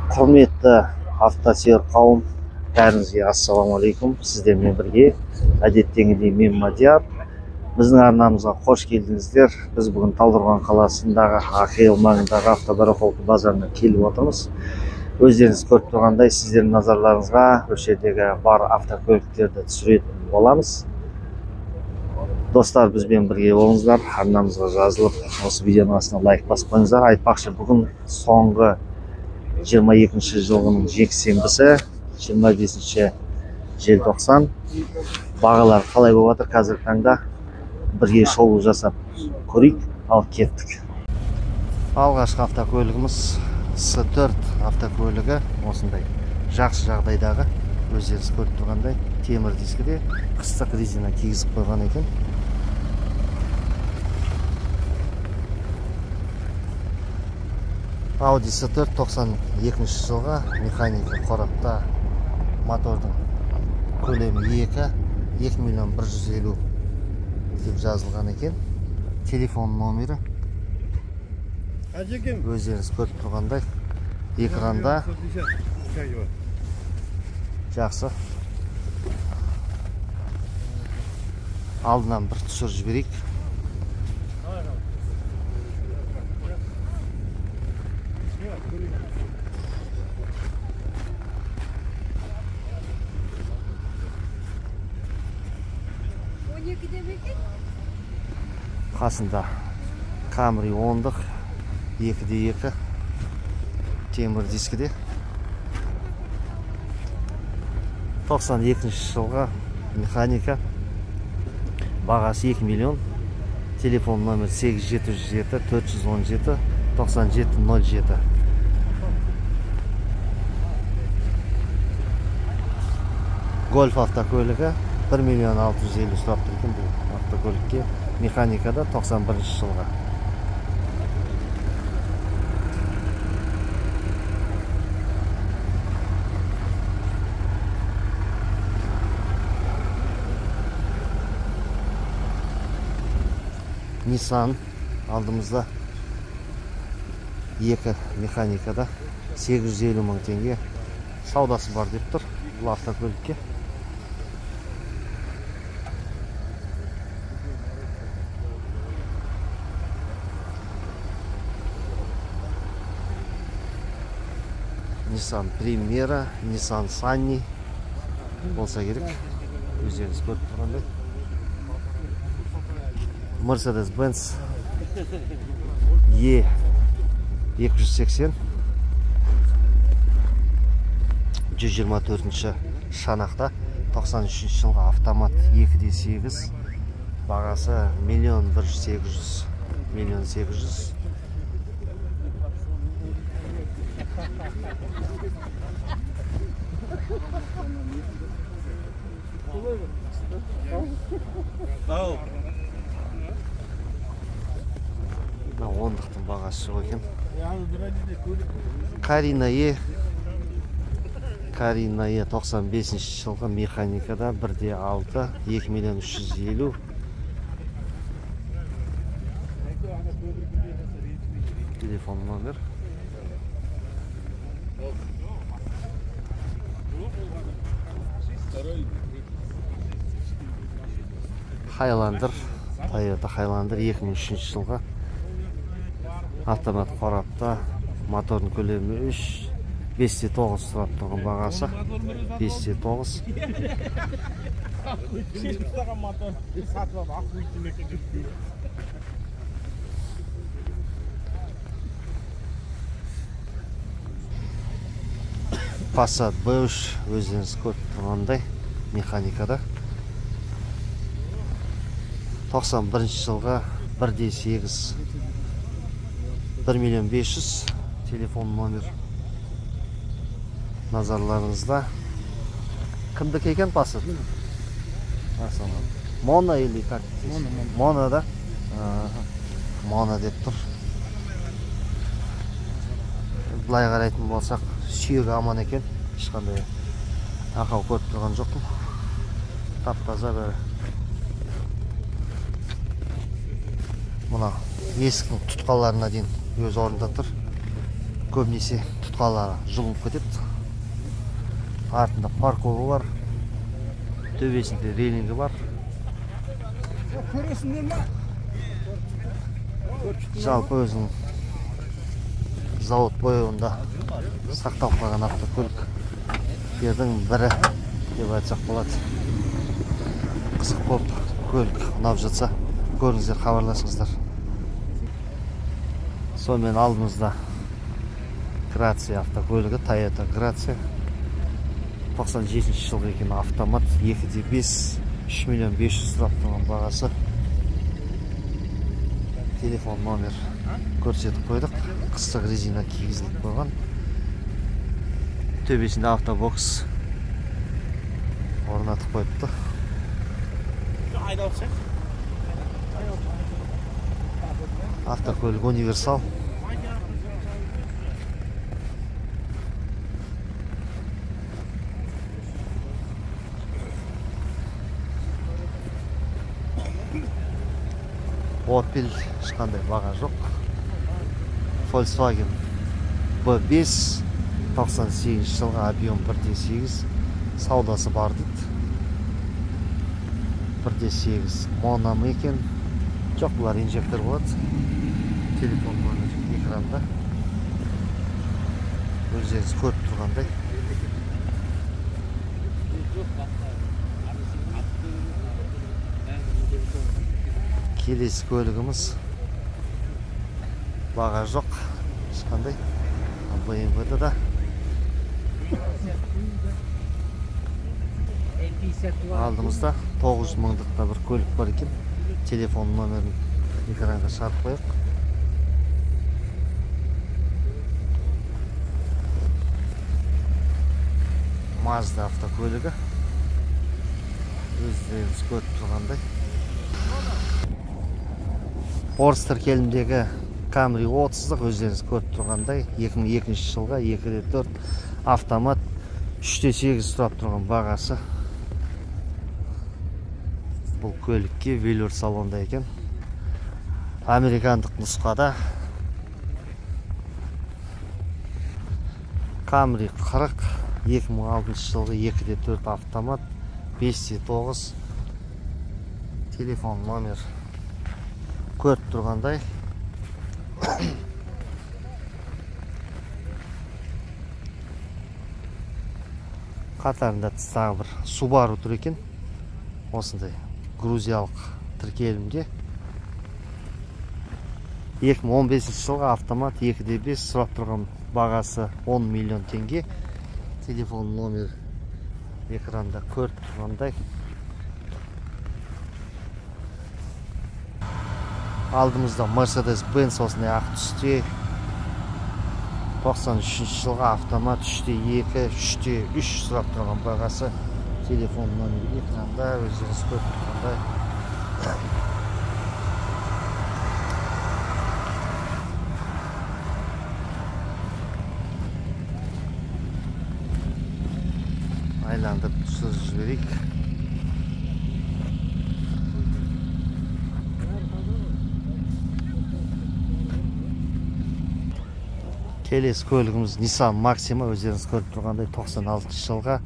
Құрметті автосүйер қауым, бәріңізге ассалаумағалейкум. Сіздермен бірге әдеттегідей мен Мадияр. Біздің арнамызға қош келдіңіздер. Біз бүгін Талдықорған қаласындағы АХЛ маңындағы автобарахолка базарына келіп отырмыз. Өздеріңіз көріп тұрғандай, сіздердің назарларыңызға осы жердегі бар автокөліктерді түсіретін боламыз. Достар, бізбен бірге болыңыздар. Арнамызға жазылып, осы видеоның астына лайк басып қойыңыздар. Айтпақшы, бүгін соңғы 22 жылғының жексенбісі, 25 желтоқсан. Бағалар қалай болып жатыр қазіргі таңда? Бірге шолу жасап көрейік, ал кеттік. Алғашқы автокөлігіміз С4 автокөлігі, осындай жақсы жағдайдағы, өздеріңіз көріп тұрғандай, темір дискіде қыстық резина кигізіп қойған екен. Audi S4 92 жылға, механика қорапта, мотордың көлемі 2 миллион 150 деп жазылған екен. Телефон номері өздеріңіз көріп тұрғандай экранда жақсы. Алдынан бір түсір жіберейік. Қасында Camry 10-дық 2x2 темір дискіде 92 жылға, механика, бағасы 2 миллион. Телефон номер 8707 417 9707. Golf автокөлігі 1 миллион 650 сұрап тұрған бұл автокөлікке. Механикада 91 жылға. Nissan алдымызда 2 механикада 850 мың теңге саудасы бар деп тұр бұл автокөлікке. Nissan Primera, Nissan Sunny болса керек, өздеріңіз көріп тұрғандай. Mercedes-Benz E280 124 шанақта, 93 жылға, автомат 2.8, бағасы 1 800 000, 1 800 000. Ондықтың бағасы жоқ екен. Карина Е 95 жылғы, механикада 1.6, 2 миллион 350. Телефон номер. Highlander, Toyota Highlander 2003 жылға, автомат қорапта, мотордың көлемі 509 сұрап тұрған бағасы, 509. Passat B3 өздеріңіз көріп тұрғандай, механикада 91 жылға, 1.8, 1 миллион 500. Телефон номер назарларыңызда. Кімдікі екен Passat? Mono или как? Mono, да? Mono деп тұр. Бұлай қарайтын болсақ, сүйегі аман екен. Ешқандай ақау көріп тұрған жоқпын. Тап-таза бәрі. Мұна есіктің тұтқаларына дейін өз орында тұр. көбінесе тұтқалары жұлынып кетеді. Артында парковы бар, төбесінде рейлингі бар. Жалпы өзінің завод бояуында сақталып қалған автокөліктердің бірі деп айтсақ болады. Қызық болып көлік ұнап жатса, көріңіздер, хабарласыңыздар. Сонымен алдымызда Грация автокөлігі, Toyota Грация. 97 жылғы екен, автомат, 2.5, 3 миллион 500 сұрап тұрған бағасы. Телефон номер көрсетіп қойдық. Қыстық резина кигізіліп қойған. Төбесінде автобокс орнатып қойыпты. Автокөлік универсал. Opel ешқандай баға жоқ. Volkswagen B5 98 жылғы, объем 1.8, саудасы бар дейді. 1.8 моном екен. Жоқ, бұлар инжектор болады. Телефон номер экранда. Өздеріңіз көріп тұрғандай. Келесі көлігіміз баға жоқ, ешқандай. BMW-де да. Алдымызда 900 мыңдықта бір көлік бар екен. Телефон номерін экранға шығарып қойық. Mazda автокөлігі. Өздеріңіз көріп тұрғандай. Орыс тіркелімдегі Camry 30-ық, өздеріңіз көріп тұрғандай. 2002 жылға 2.4 автомат, 3.8 сұрап тұрған бағасы. Бұл көлікке велюр салонда екен. Американдық нұсқада. Camry 40, 2006 жылғы 2.4 автомат, 5.9. Телефон номер көріп тұрғандай. Қатарында тағы бір Subaru тұр екен. Осындай грузиялық тіркелімде. 2015 жылғы автомат, 2.5, сұрап тұрған бағасы 10 миллион теңге. Телефон номер экранда көріп тұрғандай. Алдымызда Mercedes-Benz осындай ақ түсте. 93 жылғы автомат, 3.2, 3.3 сұрап тұрған бағасы. Телефон номер экранда, өздеріңіз көріп тұрғандай. Айландырып түсіріп жіберейік. Келесі көлігіміз Nissan Maxima, өздеріңіз көріп тұрғандай. 96 жылға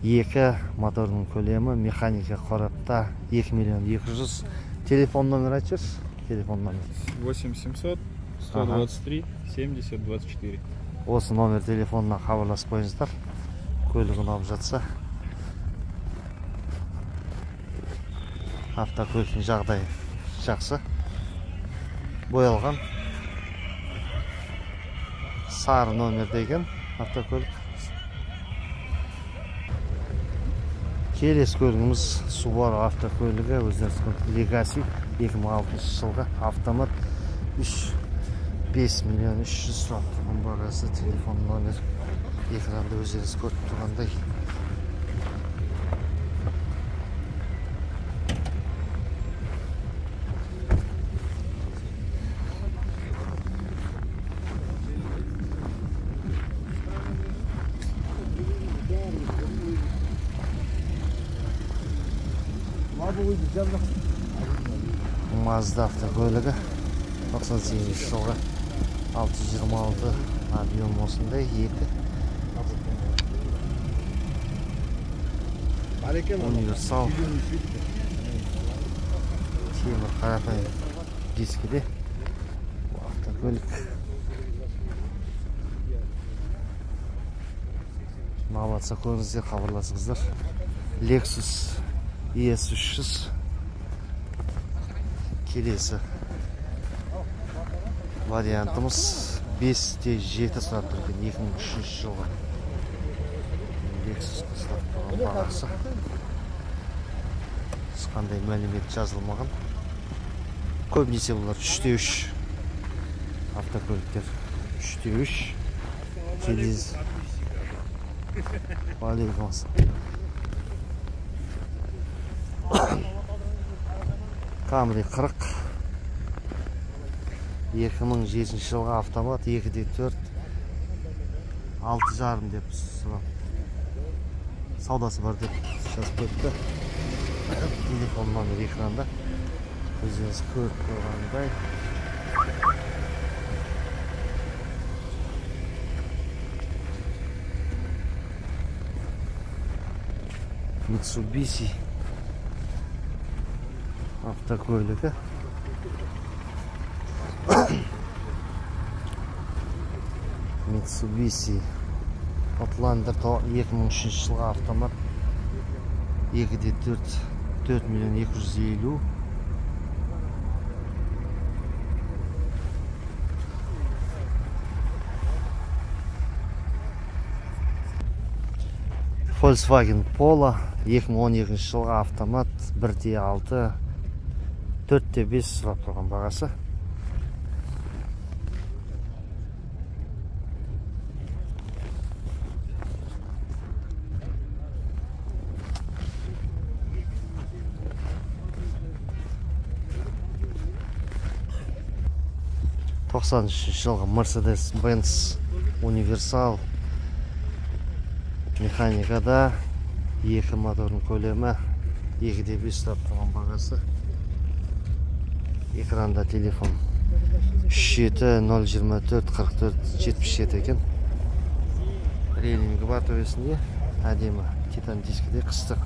2 моторының көлемі, механика қорапта, 2 миллион 200. Телефон номер айтыңыз. Телефон номер 8700 123 70 24. Осы номер телефонына хабарласып қойыңыздар. Көлік ұнап жатса. Автокөліктің жағдайы жақсы. Боялған. Сары номер деген автокөлік. Келесі көлігіміз Subaru автокөлігі, өздеріңіз көріп Legacy, 2006 жылғы автомат, 5 миллион 300 сұрап тұрған бағасы. Телефон номер экранда өздеріңіз көріп тұрғандай. Mazda автокөлігі, 98 жылғы 626 Объем осындай 2. Универсал. Темір қарапайым дискіде. Автокөлік. Маватса көріңіздер, хабарласыңыздар. Lexus ES300 келесі вариантымыз 5-7 сұрап тұрген 2003 жылғы Lexus қысылап тұрған бағасы. Қандай мәлімет жазылмаған. Көбінесе бұлар 3-3 автокөліктер. 3-3 телез Алейкумас. Camry 40 2007 жылғы автомат 2.4 6,5 деп саудасы бар деп жазып қойыпты. Телефон номер экранда өзіңіз көріп қойғандай. Mitsubishi автокөлігі. Mitsubishi Outlander 2003 жылғы автомат 2.4 4.250.000. Volkswagen Polo 2012 жылғы автомат 1.6 4.5 сұрап тұрған бағасы. жылғы Mercedes-Benz Universal механикада 2 моторын көлемі 2.5 сұрап тұрған бағасы. Экранда телефон 37-024-44-77 екен. Рейлингі бар төбесінде. Әдемі титан дискіде қыстық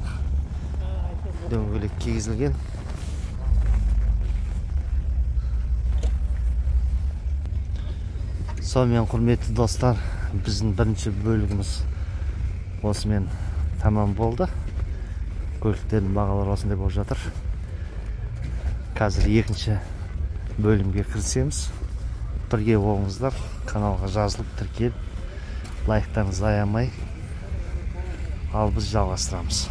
дөңгелек кигізілген. Сонымен құрметті достар, біздің бірінші бөлігіміз осымен тамам болды. Көліктердің бағалары осындай болып жатыр. Қазір екінші бөлімге кірісеміз. Бірге болыңыздар, каналға жазылып, тіркеліп, лайктарыңызды аямай, ал біз жалғастырамыз.